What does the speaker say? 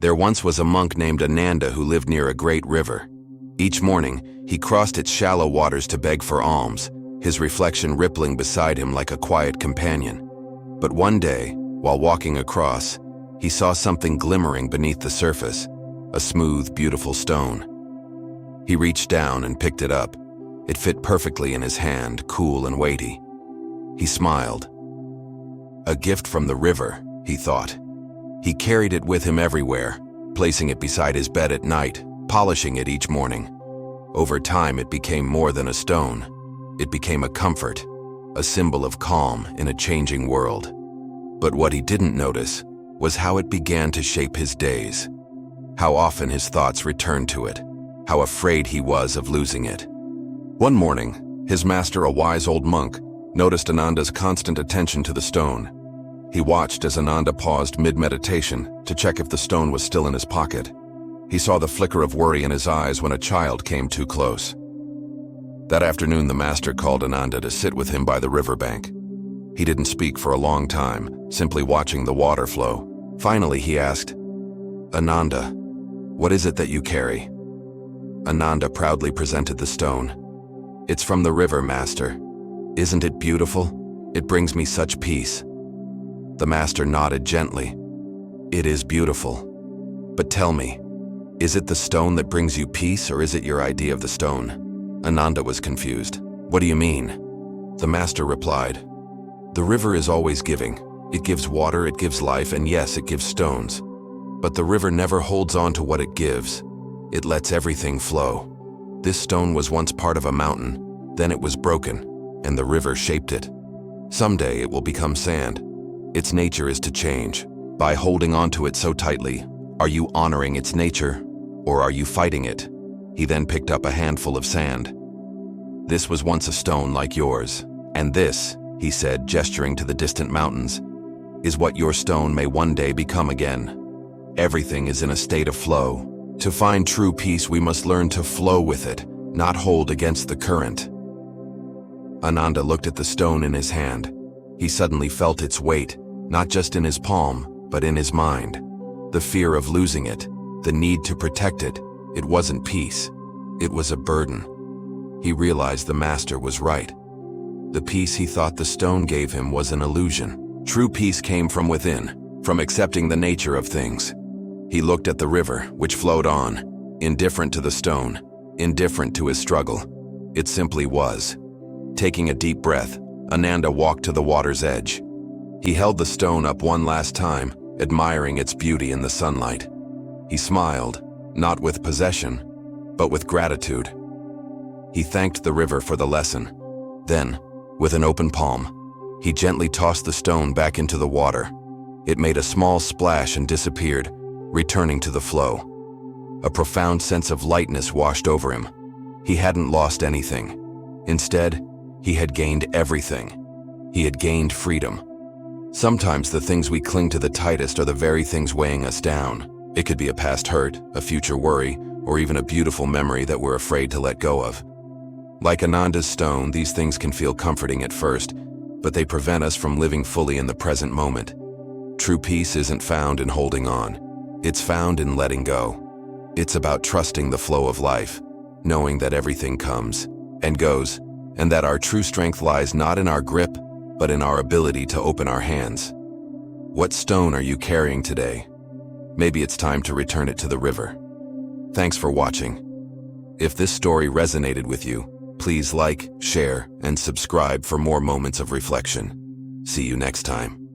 There once was a monk named Ananda who lived near a great river. Each morning, he crossed its shallow waters to beg for alms, his reflection rippling beside him like a quiet companion. But one day, while walking across, he saw something glimmering beneath the surface, a smooth, beautiful stone. He reached down and picked it up. It fit perfectly in his hand, cool and weighty. He smiled. A gift from the river, he thought. He carried it with him everywhere, placing it beside his bed at night, polishing it each morning. Over time, it became more than a stone. It became a comfort, a symbol of calm in a changing world. But what he didn't notice was how it began to shape his days, how often his thoughts returned to it, how afraid he was of losing it. One morning, his master, a wise old monk, noticed Ananda's constant attention to the stone. He watched as Ananda paused mid-meditation to check if the stone was still in his pocket. He saw the flicker of worry in his eyes when a child came too close. That afternoon, the master called Ananda to sit with him by the riverbank. He didn't speak for a long time, simply watching the water flow. Finally, he asked, "Ananda, what is it that you carry?" Ananda proudly presented the stone. "It's from the river, master. Isn't it beautiful? It brings me such peace." The master nodded gently. "It is beautiful. But tell me, is it the stone that brings you peace, or is it your idea of the stone?" Ananda was confused. "What do you mean?" The master replied, "The river is always giving. It gives water, it gives life, and yes, it gives stones. But the river never holds on to what it gives. It lets everything flow. This stone was once part of a mountain, then it was broken, and the river shaped it. Someday it will become sand. Its nature is to change. By holding on to it so tightly, are you honoring its nature, or are you fighting it?" He then picked up a handful of sand. "This was once a stone like yours, and this," he said, gesturing to the distant mountains, "is what your stone may one day become again. Everything is in a state of flow. To find true peace, we must learn to flow with it, not hold against the current." Ananda looked at the stone in his hand. He suddenly felt its weight, not just in his palm, but in his mind. The fear of losing it, the need to protect it, it wasn't peace. It was a burden. He realized the master was right. The peace he thought the stone gave him was an illusion. True peace came from within, from accepting the nature of things. He looked at the river, which flowed on, indifferent to the stone, indifferent to his struggle. It simply was. Taking a deep breath, Ananda walked to the water's edge. He held the stone up one last time, admiring its beauty in the sunlight. He smiled, not with possession, but with gratitude. He thanked the river for the lesson. Then, with an open palm, he gently tossed the stone back into the water. It made a small splash and disappeared, returning to the flow. A profound sense of lightness washed over him. He hadn't lost anything. Instead, he had gained everything. He had gained freedom. Sometimes the things we cling to the tightest are the very things weighing us down. It could be a past hurt, a future worry, or even a beautiful memory that we're afraid to let go of. Like Ananda's stone, these things can feel comforting at first, but they prevent us from living fully in the present moment. True peace isn't found in holding on. It's found in letting go. It's about trusting the flow of life, knowing that everything comes and goes, and that our true strength lies not in our grip, but in our ability to open our hands. What stone are you carrying today? Maybe it's time to return it to the river. Thanks for watching. If this story resonated with you, please like, share, and subscribe for more moments of reflection. See you next time.